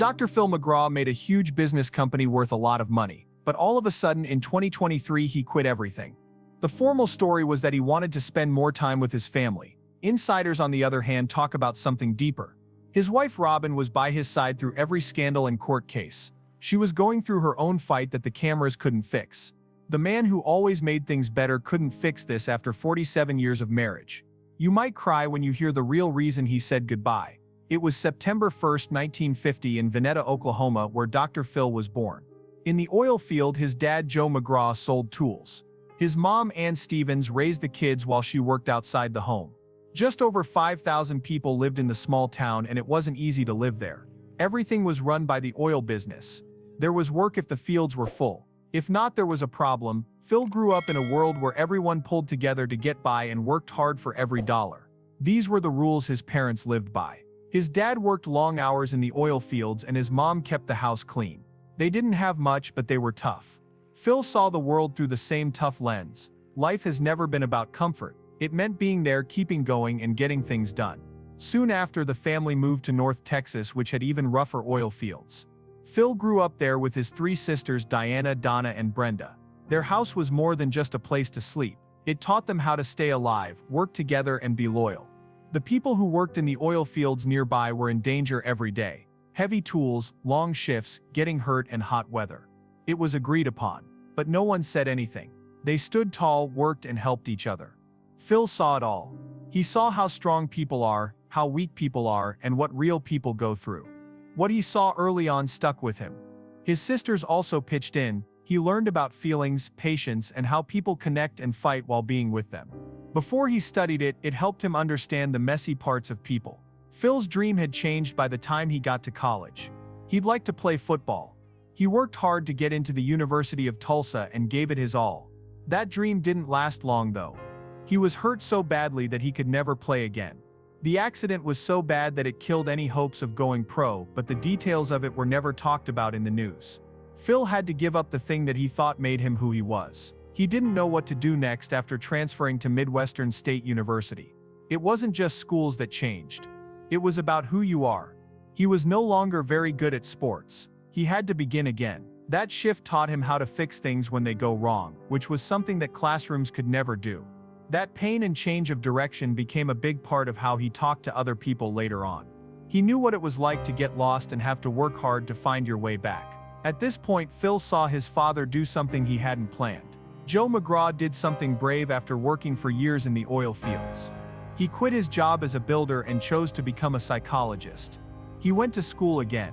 Dr. Phil McGraw made a huge business company worth a lot of money, but all of a sudden in 2023 he quit everything. The formal story was that he wanted to spend more time with his family. Insiders, on the other hand, talk about something deeper. His wife Robin was by his side through every scandal and court case. She was going through her own fight that the cameras couldn't fix. The man who always made things better couldn't fix this after 47 years of marriage. You might cry when you hear the real reason he said goodbye. It was September 1, 1950 in Vineta, Oklahoma, where Dr. Phil was born. In the oil field, his dad Joe McGraw sold tools. His mom Ann Stevens raised the kids while she worked outside the home. Just over 5,000 people lived in the small town, and it wasn't easy to live there. Everything was run by the oil business. There was work if the fields were full. If not, there was a problem. Phil grew up in a world where everyone pulled together to get by and worked hard for every dollar. These were the rules his parents lived by. His dad worked long hours in the oil fields and his mom kept the house clean. They didn't have much, but they were tough. Phil saw the world through the same tough lens. Life has never been about comfort. It meant being there, keeping going, and getting things done. Soon after, the family moved to North Texas, which had even rougher oil fields. Phil grew up there with his three sisters Diana, Donna, and Brenda. Their house was more than just a place to sleep. It taught them how to stay alive, work together, and be loyal. The people who worked in the oil fields nearby were in danger every day. Heavy tools, long shifts, getting hurt, and hot weather. It was agreed upon. But no one said anything. They stood tall, worked, and helped each other. Phil saw it all. He saw how strong people are, how weak people are, and what real people go through. What he saw early on stuck with him. His sisters also pitched in. He learned about feelings, patience, and how people connect and fight while being with them. Before he studied it, it helped him understand the messy parts of people. Phil's dream had changed by the time he got to college. He'd like to play football. He worked hard to get into the University of Tulsa and gave it his all. That dream didn't last long though. He was hurt so badly that he could never play again. The accident was so bad that it killed any hopes of going pro, but the details of it were never talked about in the news. Phil had to give up the thing that he thought made him who he was. He didn't know what to do next after transferring to Midwestern State University. It wasn't just schools that changed. It was about who you are. He was no longer very good at sports. He had to begin again. That shift taught him how to fix things when they go wrong, which was something that classrooms could never do. That pain and change of direction became a big part of how he talked to other people later on. He knew what it was like to get lost and have to work hard to find your way back. At this point, Phil saw his father do something he hadn't planned. Joe McGraw did something brave after working for years in the oil fields. He quit his job as a builder and chose to become a psychologist. He went to school again.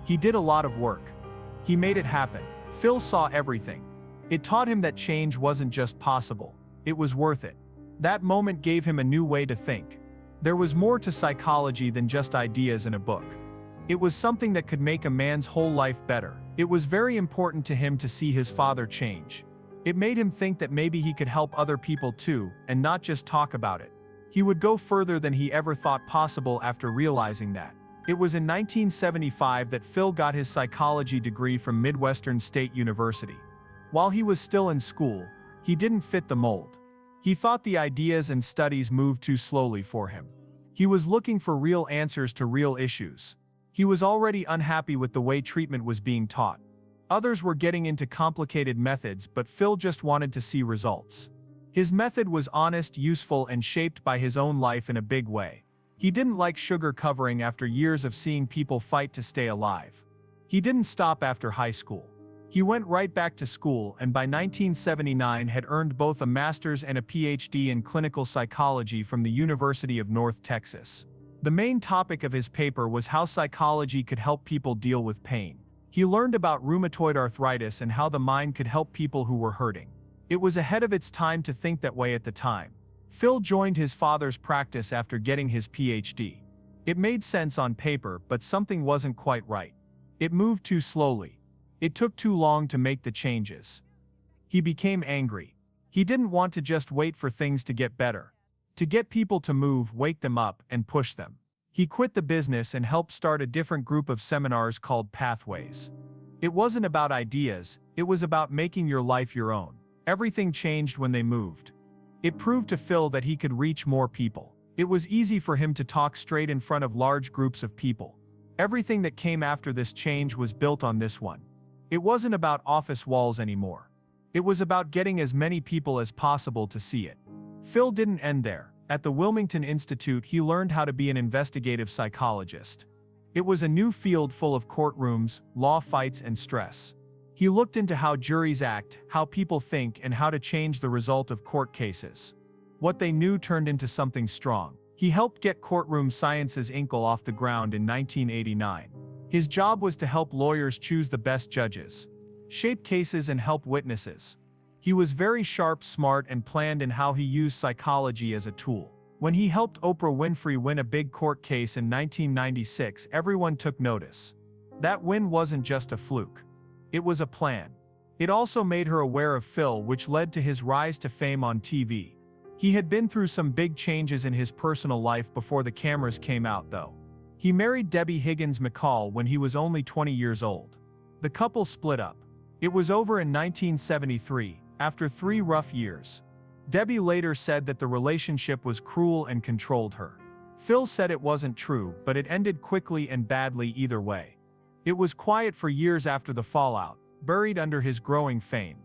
He did a lot of work. He made it happen. Phil saw everything. It taught him that change wasn't just possible. It was worth it. That moment gave him a new way to think. There was more to psychology than just ideas in a book. It was something that could make a man's whole life better. It was very important to him to see his father change. It made him think that maybe he could help other people too, and not just talk about it. He would go further than he ever thought possible after realizing that. It was in 1975 that Phil got his psychology degree from Midwestern State University. While he was still in school, he didn't fit the mold. He thought the ideas and studies moved too slowly for him. He was looking for real answers to real issues. He was already unhappy with the way treatment was being taught. Others were getting into complicated methods, but Phil just wanted to see results. His method was honest, useful, and shaped by his own life in a big way. He didn't like sugar covering after years of seeing people fight to stay alive. He didn't stop after high school. He went right back to school and by 1979 had earned both a master's and a PhD in clinical psychology from the University of North Texas. The main topic of his paper was how psychology could help people deal with pain. He learned about rheumatoid arthritis and how the mind could help people who were hurting. It was ahead of its time to think that way at the time. Phil joined his father's practice after getting his PhD. It made sense on paper, but something wasn't quite right. It moved too slowly. It took too long to make the changes. He became angry. He didn't want to just wait for things to get better. To get people to move, wake them up, and push them. He quit the business and helped start a different group of seminars called Pathways. It wasn't about ideas, it was about making your life your own. Everything changed when they moved. It proved to Phil that he could reach more people. It was easy for him to talk straight in front of large groups of people. Everything that came after this change was built on this one. It wasn't about office walls anymore. It was about getting as many people as possible to see it. Phil didn't end there. At the Wilmington Institute, he learned how to be an investigative psychologist. It was a new field full of courtrooms, law fights, and stress. He looked into how juries act, how people think, and how to change the result of court cases. What they knew turned into something strong. He helped get Courtroom Sciences Inc. off the ground in 1989. His job was to help lawyers choose the best judges, shape cases, and help witnesses. He was very sharp, smart, and planned in how he used psychology as a tool. When he helped Oprah Winfrey win a big court case in 1996, everyone took notice. That win wasn't just a fluke. It was a plan. It also made her aware of Phil, which led to his rise to fame on TV. He had been through some big changes in his personal life before the cameras came out, though. He married Debbie Higgins McCall when he was only 20 years old. The couple split up. It was over in 1973, after 3 rough years. Debbie later said that the relationship was cruel and controlled her. Phil said it wasn't true, but it ended quickly and badly either way. It was quiet for years after the fallout, buried under his growing fame.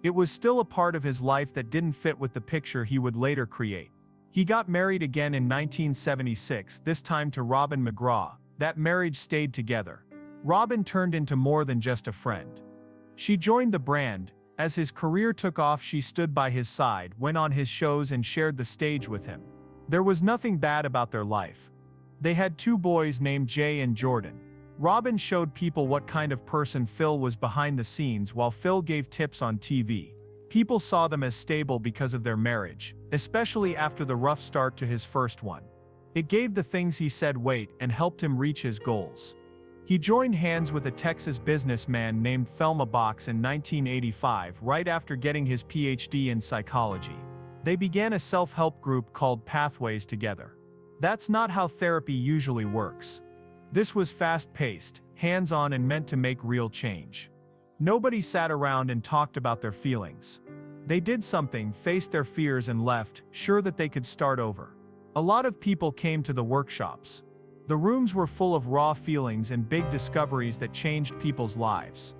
It was still a part of his life that didn't fit with the picture he would later create. He got married again in 1976, this time to Robin McGraw. That marriage stayed together. Robin turned into more than just a friend. She joined the brand. As his career took off, she stood by his side, went on his shows, and shared the stage with him. There was nothing bad about their life. They had 2 boys named Jay and Jordan. Robin showed people what kind of person Phil was behind the scenes, while Phil gave tips on TV. People saw them as stable because of their marriage, especially after the rough start to his first one. It gave the things he said weight and helped him reach his goals. He joined hands with a Texas businessman named Thelma Box in 1985, right after getting his PhD in psychology. They began a self-help group called Pathways together. That's not how therapy usually works. This was fast-paced, hands-on, and meant to make real change. Nobody sat around and talked about their feelings. They did something, faced their fears, and left, sure that they could start over. A lot of people came to the workshops. The rooms were full of raw feelings and big discoveries that changed people's lives.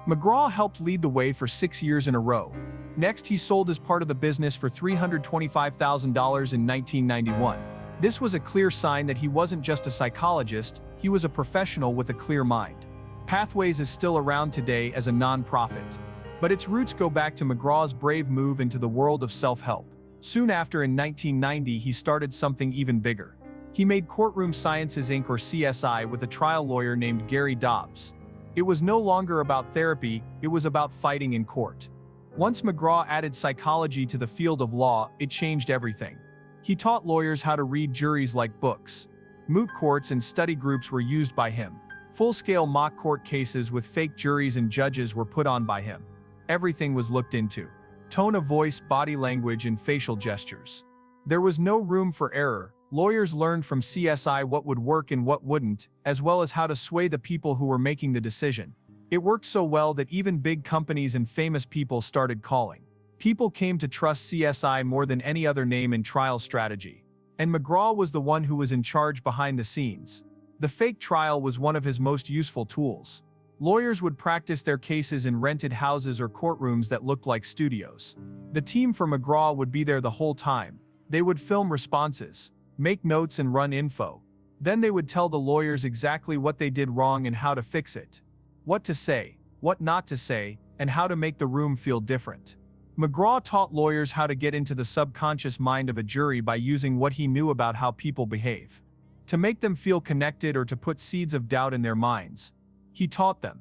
McGraw helped lead the way for 6 years in a row. Next, he sold his part of the business for $325,000 in 1991. This was a clear sign that he wasn't just a psychologist, he was a professional with a clear mind. Pathways is still around today as a non-profit, but its roots go back to McGraw's brave move into the world of self-help. Soon after, in 1990, he started something even bigger. He made Courtroom Sciences Inc. or CSI with a trial lawyer named Gary Dobbs. It was no longer about therapy, it was about fighting in court. Once McGraw added psychology to the field of law, it changed everything. He taught lawyers how to read juries like books. Moot courts and study groups were used by him. Full-scale mock court cases with fake juries and judges were put on by him. Everything was looked into. Tone of voice, body language, and facial gestures. There was no room for error. Lawyers learned from CSI what would work and what wouldn't, as well as how to sway the people who were making the decision. It worked so well that even big companies and famous people started calling. People came to trust CSI more than any other name in trial strategy. And McGraw was the one who was in charge behind the scenes. The fake trial was one of his most useful tools. Lawyers would practice their cases in rented houses or courtrooms that looked like studios. The team for McGraw would be there the whole time. They would film responses, make notes, and run info. Then they would tell the lawyers exactly what they did wrong and how to fix it. What to say, what not to say, and how to make the room feel different. McGraw taught lawyers how to get into the subconscious mind of a jury by using what he knew about how people behave. To make them feel connected or to put seeds of doubt in their minds. He taught them.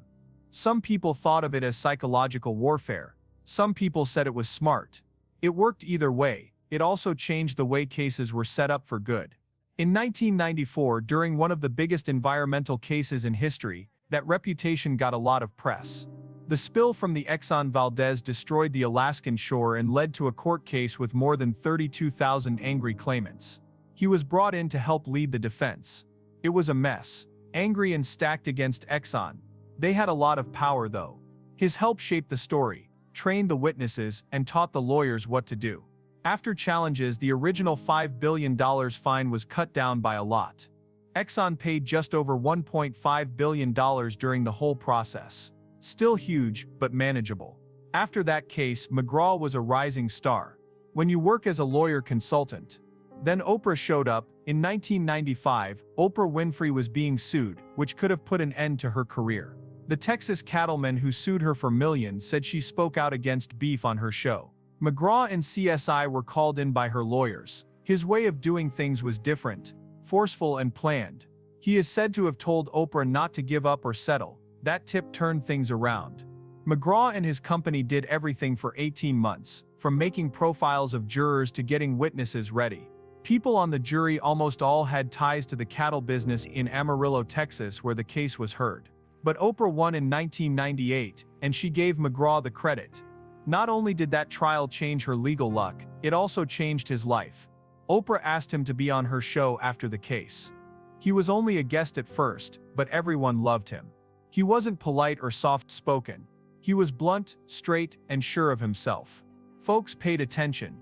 Some people thought of it as psychological warfare. Some people said it was smart. It worked either way. It also changed the way cases were set up for good. In 1994, during one of the biggest environmental cases in history, that reputation got a lot of press. The spill from the Exxon Valdez destroyed the Alaskan shore and led to a court case with more than 32,000 angry claimants. He was brought in to help lead the defense. It was a mess, angry and stacked against Exxon. They had a lot of power though. His help shaped the story, trained the witnesses, and taught the lawyers what to do. After challenges, the original $5 billion fine was cut down by a lot. Exxon paid just over $1.5 billion during the whole process. Still huge, but manageable. After that case, McGraw was a rising star. When you work as a lawyer consultant. Then Oprah showed up. In 1995, Oprah Winfrey was being sued, which could have put an end to her career. The Texas cattleman who sued her for millions said she spoke out against beef on her show. McGraw and CSI were called in by her lawyers. His way of doing things was different, forceful and planned. He is said to have told Oprah not to give up or settle. That tip turned things around. McGraw and his company did everything for 18 months, from making profiles of jurors to getting witnesses ready. People on the jury almost all had ties to the cattle business in Amarillo, Texas, where the case was heard. But Oprah won in 1998, and she gave McGraw the credit. Not only did that trial change her legal luck, it also changed his life. Oprah asked him to be on her show after the case. He was only a guest at first, but everyone loved him. He wasn't polite or soft-spoken. He was blunt, straight, and sure of himself. Folks paid attention.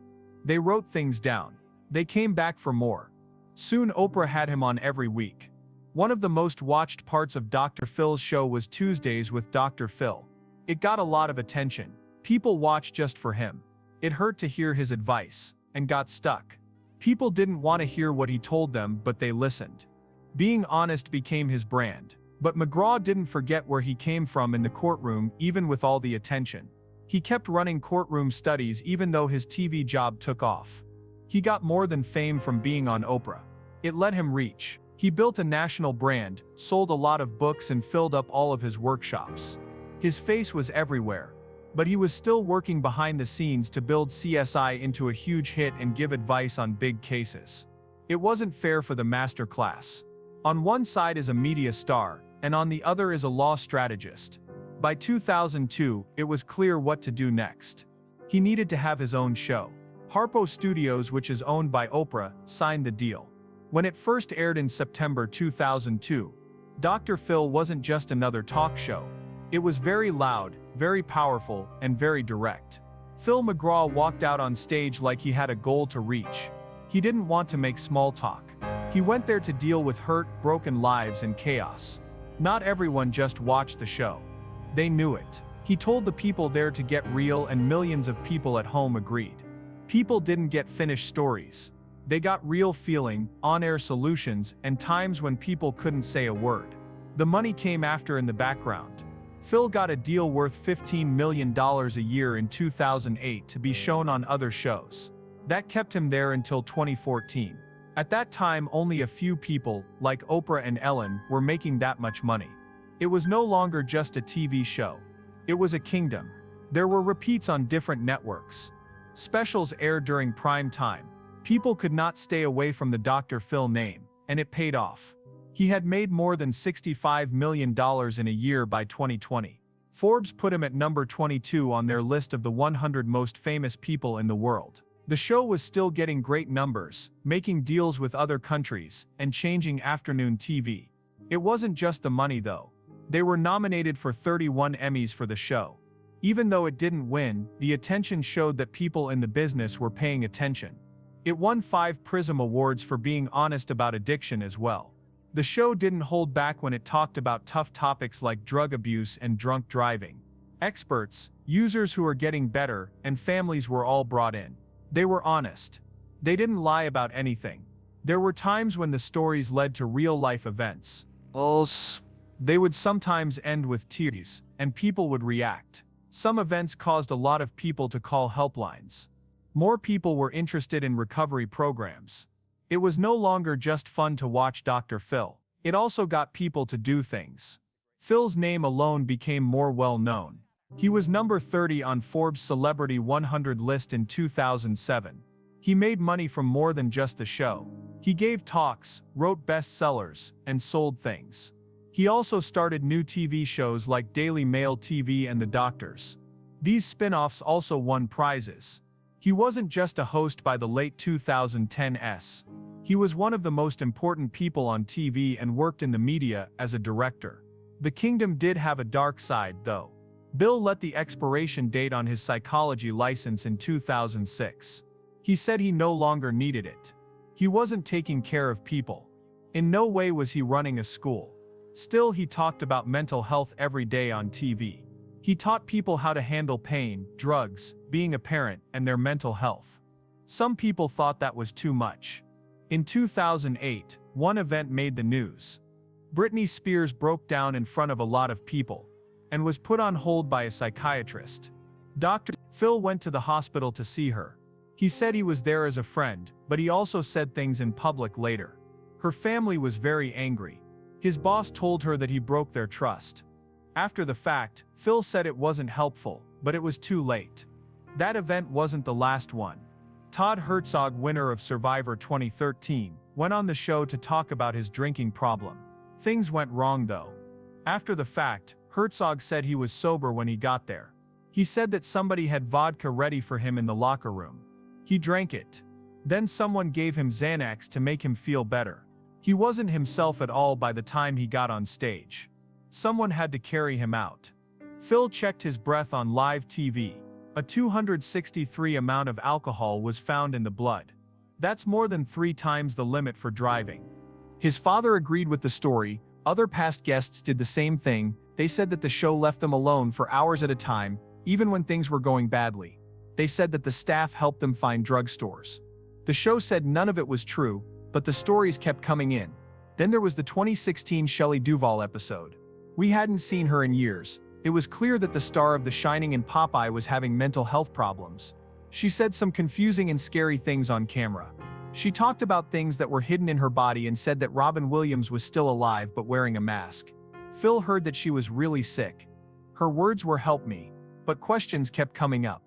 They wrote things down. They came back for more. Soon Oprah had him on every week. One of the most watched parts of Dr. Phil's show was Tuesdays with Dr. Phil. It got a lot of attention. People watched just for him. It hurt to hear his advice, and got stuck. People didn't want to hear what he told them, but they listened. Being honest became his brand. But McGraw didn't forget where he came from in the courtroom, even with all the attention. He kept running courtroom studies even though his TV job took off. He got more than fame from being on Oprah. It let him reach. He built a national brand, sold a lot of books and filled up all of his workshops. His face was everywhere. But he was still working behind the scenes to build CSI into a huge hit and give advice on big cases. It wasn't fair for the master class. On one side is a media star, and on the other is a law strategist. By 2002, it was clear what to do next. He needed to have his own show. Harpo Studios, which is owned by Oprah, signed the deal. When it first aired in September 2002, Dr. Phil wasn't just another talk show. It was very loud, very powerful, and very direct. Phil McGraw walked out on stage like he had a goal to reach. He didn't want to make small talk. He went there to deal with hurt, broken lives and chaos. Not everyone just watched the show. They knew it. He told the people there to get real, and millions of people at home agreed. People didn't get finished stories. They got real feeling, on-air solutions, and times when people couldn't say a word. The money came after in the background. Phil got a deal worth $15 million a year in 2008 to be shown on other shows. That kept him there until 2014. At that time, only a few people, like Oprah and Ellen, were making that much money. It was no longer just a TV show. It was a kingdom. There were repeats on different networks. Specials aired during prime time. People could not stay away from the Dr. Phil name, and it paid off. He had made more than $65 million in a year by 2020. Forbes put him at number 22 on their list of the 100 most famous people in the world. The show was still getting great numbers, making deals with other countries, and changing afternoon TV. It wasn't just the money though. They were nominated for 31 Emmys for the show. Even though it didn't win, the attention showed that people in the business were paying attention. It won 5 Prism Awards for being honest about addiction as well. The show didn't hold back when it talked about tough topics like drug abuse and drunk driving. Experts, users who are getting better, and families were all brought in. They were honest. They didn't lie about anything. There were times when the stories led to real-life events. They would sometimes end with tears, and people would react. Some events caused a lot of people to call helplines. More people were interested in recovery programs. It was no longer just fun to watch Dr. Phil. It also got people to do things. Phil's name alone became more well-known. He was number 30 on Forbes' Celebrity 100 list in 2007. He made money from more than just the show. He gave talks, wrote bestsellers, and sold things. He also started new TV shows like Daily Mail TV and The Doctors. These spin-offs also won prizes. He wasn't just a host by the late 2010s. He was one of the most important people on TV and worked in the media as a director. The kingdom did have a dark side, though. Bill let the expiration date on his psychology license in 2006. He said he no longer needed it. He wasn't taking care of people. In no way was he running a school. Still, he talked about mental health every day on TV. He taught people how to handle pain, drugs, being a parent, and their mental health. Some people thought that was too much. In 2008, one event made the news. Britney Spears broke down in front of a lot of people and was put on hold by a psychiatrist. Dr. Phil went to the hospital to see her. He said he was there as a friend, but he also said things in public later. Her family was very angry. His boss told her that he broke their trust. After the fact, Phil said it wasn't helpful, but it was too late. That event wasn't the last one. Todd Herzog, winner of Survivor 2013, went on the show to talk about his drinking problem. Things went wrong though. After the fact, Herzog said he was sober when he got there. He said that somebody had vodka ready for him in the locker room. He drank it. Then someone gave him Xanax to make him feel better. He wasn't himself at all by the time he got on stage. Someone had to carry him out. Phil checked his breath on live TV. A 263 amount of alcohol was found in the blood. That's more than 3 times the limit for driving. His father agreed with the story. Other past guests did the same thing. They said that the show left them alone for hours at a time, even when things were going badly. They said that the staff helped them find drugstores. The show said none of it was true, but the stories kept coming in. Then there was the 2016 Shelley Duvall episode. We hadn't seen her in years. It was clear that the star of The Shining and Popeye was having mental health problems. She said some confusing and scary things on camera. She talked about things that were hidden in her body and said that Robin Williams was still alive but wearing a mask. Phil heard that she was really sick. Her words were "help me," but questions kept coming up.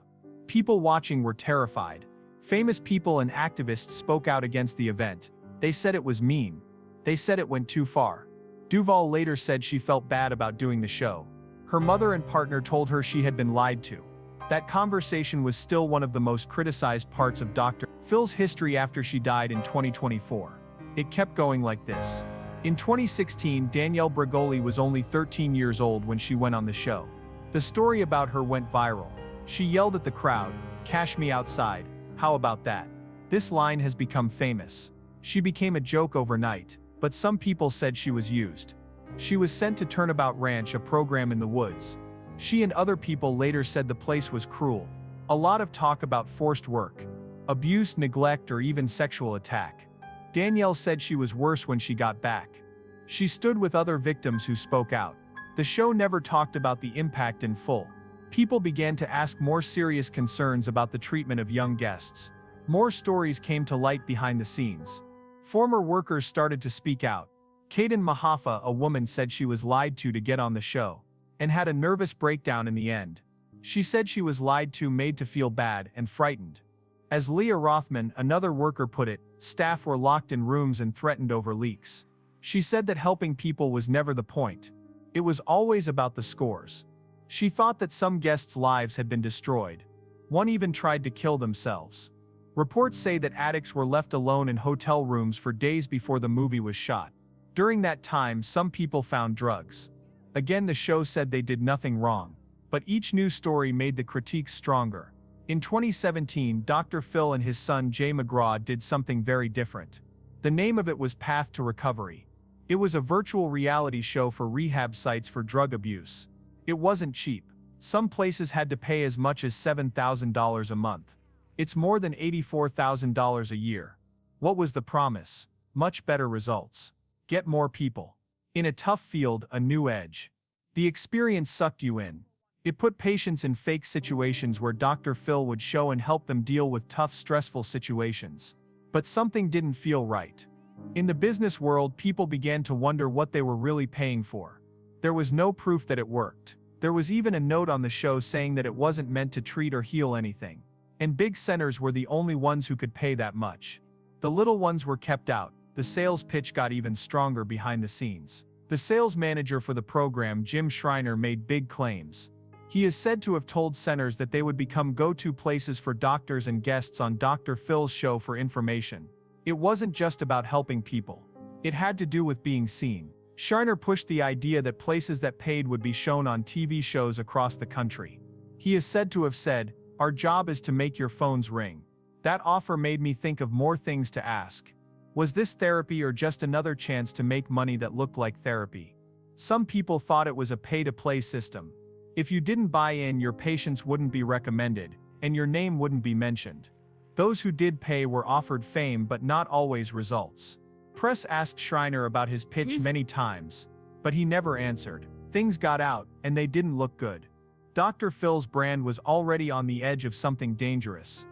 People watching were terrified. Famous people and activists spoke out against the event. They said it was mean. They said it went too far. Duvall later said she felt bad about doing the show. Her mother and partner told her she had been lied to. That conversation was still one of the most criticized parts of Dr. Phil's history after she died in 2024. It kept going like this. In 2016, Danielle Bregoli was only 13 years old when she went on the show. The story about her went viral. She yelled at the crowd, "Cash me outside, how about that?" This line has become famous. She became a joke overnight, but some people said she was used. She was sent to Turnabout Ranch, a program in the woods. She and other people later said the place was cruel. A lot of talk about forced work, abuse, neglect, or even sexual attack. Danielle said she was worse when she got back. She stood with other victims who spoke out. The show never talked about the impact in full. People began to ask more serious concerns about the treatment of young guests. More stories came to light behind the scenes. Former workers started to speak out. Kaden Mahafa, a woman, said she was lied to get on the show, and had a nervous breakdown in the end. She said she was lied to, made to feel bad and frightened. As Leah Rothman, another worker, put it, staff were locked in rooms and threatened over leaks. She said that helping people was never the point. It was always about the scores. She thought that some guests' lives had been destroyed. One even tried to kill themselves. Reports say that addicts were left alone in hotel rooms for days before the movie was shot. During that time, some people found drugs. Again, the show said they did nothing wrong. But each new story made the critiques stronger. In 2017, Dr. Phil and his son Jay McGraw did something very different. The name of it was Path to Recovery. It was a virtual reality show for rehab sites for drug abuse. It wasn't cheap. Some places had to pay as much as $7,000 a month. It's more than $84,000 a year. What was the promise? Much better results. Get more people. In a tough field, a new edge. The experience sucked you in. It put patients in fake situations where Dr. Phil would show and help them deal with tough, stressful situations. But something didn't feel right. In the business world, people began to wonder what they were really paying for. There was no proof that it worked. There was even a note on the show saying that it wasn't meant to treat or heal anything. And big centers were the only ones who could pay that much. The little ones were kept out. The sales pitch got even stronger behind the scenes. The sales manager for the program, Jim Schreiner, made big claims. He is said to have told centers that they would become go-to places for doctors and guests on Dr. Phil's show for information. It wasn't just about helping people. It had to do with being seen. Schreiner pushed the idea that places that paid would be shown on TV shows across the country. He is said to have said, "Our job is to make your phones ring." That offer made me think of more things to ask. Was this therapy or just another chance to make money that looked like therapy? Some people thought it was a pay-to-play system. If you didn't buy in, your patients wouldn't be recommended, and your name wouldn't be mentioned. Those who did pay were offered fame but not always results. Press asked Schreiner about his pitch many times, but he never answered. Things got out, and they didn't look good. Dr. Phil's brand was already on the edge of something dangerous.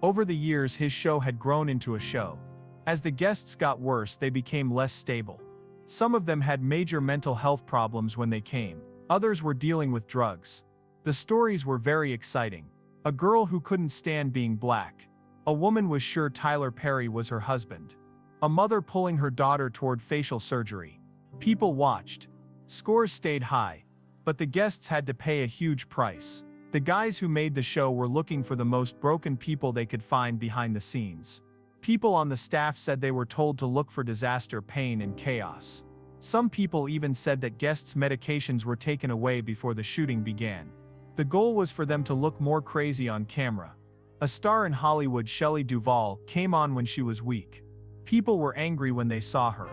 Over the years, his show had grown into a show. As the guests got worse, they became less stable. Some of them had major mental health problems when they came. Others were dealing with drugs. The stories were very exciting. A girl who couldn't stand being black. A woman was sure Tyler Perry was her husband. A mother pulling her daughter toward facial surgery. People watched. Scores stayed high. But the guests had to pay a huge price. The guys who made the show were looking for the most broken people they could find behind the scenes. People on the staff said they were told to look for disaster, pain, and chaos. Some people even said that guests' medications were taken away before the shooting began. The goal was for them to look more crazy on camera. A star in Hollywood, Shelley Duvall, came on when she was weak. People were angry when they saw her.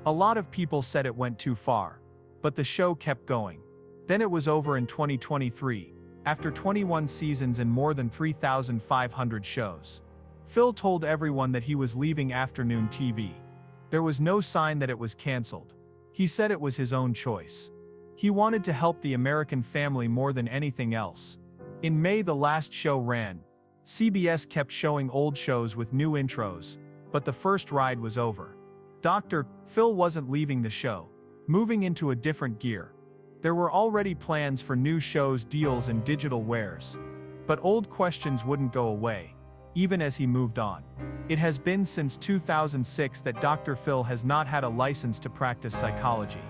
A lot of people said it went too far. But the show kept going. Then it was over in 2023, after 21 seasons and more than 3,500 shows. Phil told everyone that he was leaving afternoon TV. There was no sign that it was canceled. He said it was his own choice. He wanted to help the American family more than anything else. In May, the last show ran. CBS kept showing old shows with new intros, but the first ride was over. Dr. Phil wasn't leaving the show, moving into a different gear. There were already plans for new shows, deals, and digital wares. But old questions wouldn't go away, even as he moved on. It has been since 2006 that Dr. Phil has not had a license to practice psychology.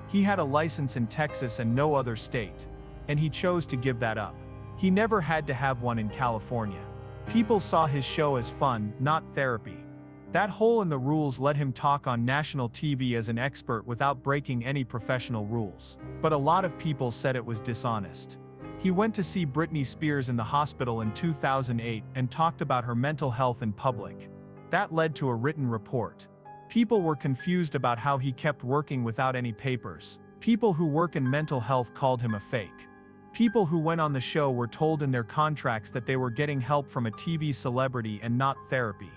He had a license in Texas and no other state, and he chose to give that up. He never had to have one in California. People saw his show as fun, not therapy. That hole in the rules let him talk on national TV as an expert without breaking any professional rules. But a lot of people said it was dishonest. He went to see Britney Spears in the hospital in 2008 and talked about her mental health in public. That led to a written report. People were confused about how he kept working without any papers. People who work in mental health called him a fake. People who went on the show were told in their contracts that they were getting help from a TV celebrity and not therapy.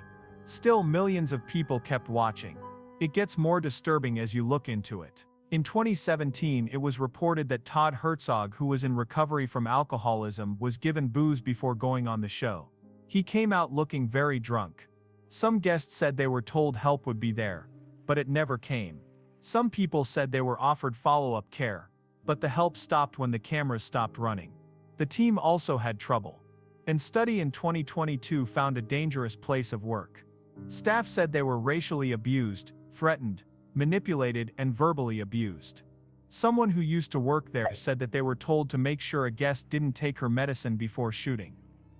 Still, millions of people kept watching. It gets more disturbing as you look into it. In 2017, it was reported that Todd Herzog, who was in recovery from alcoholism, was given booze before going on the show. He came out looking very drunk. Some guests said they were told help would be there, but it never came. Some people said they were offered follow-up care, but the help stopped when the cameras stopped running. The team also had trouble. A study in 2022 found a dangerous place of work. Staff said they were racially abused, threatened, manipulated, and verbally abused. Someone who used to work there said that they were told to make sure a guest didn't take her medicine before shooting.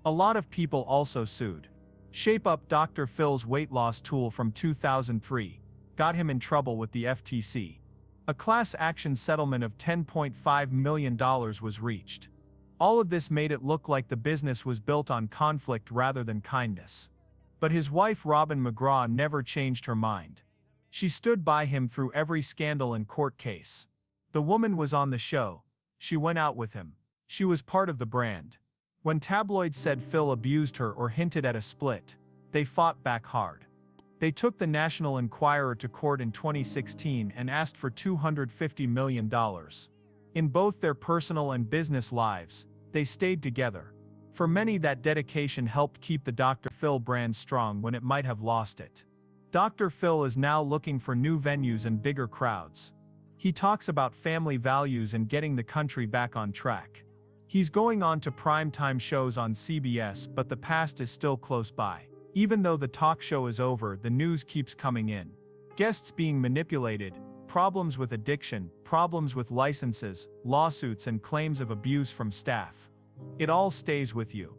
A lot of people also sued. Shape Up, Dr. Phil's weight loss tool from 2003, got him in trouble with the FTC. A class action settlement of $10.5 million was reached. All of this made it look like the business was built on conflict rather than kindness. But his wife Robin McGraw never changed her mind. She stood by him through every scandal and court case. The woman was on the show. She went out with him. She was part of the brand. When tabloids said Phil abused her or hinted at a split, they fought back hard. They took the National Enquirer to court in 2016 and asked for $250 million. In both their personal and business lives, they stayed together. For many, that dedication helped keep the Dr. Phil brand strong when it might have lost it. Dr. Phil is now looking for new venues and bigger crowds. He talks about family values and getting the country back on track. He's going on to primetime shows on CBS, but the past is still close by. Even though the talk show is over, the news keeps coming in. Guests being manipulated, problems with addiction, problems with licenses, lawsuits, and claims of abuse from staff. It all stays with you.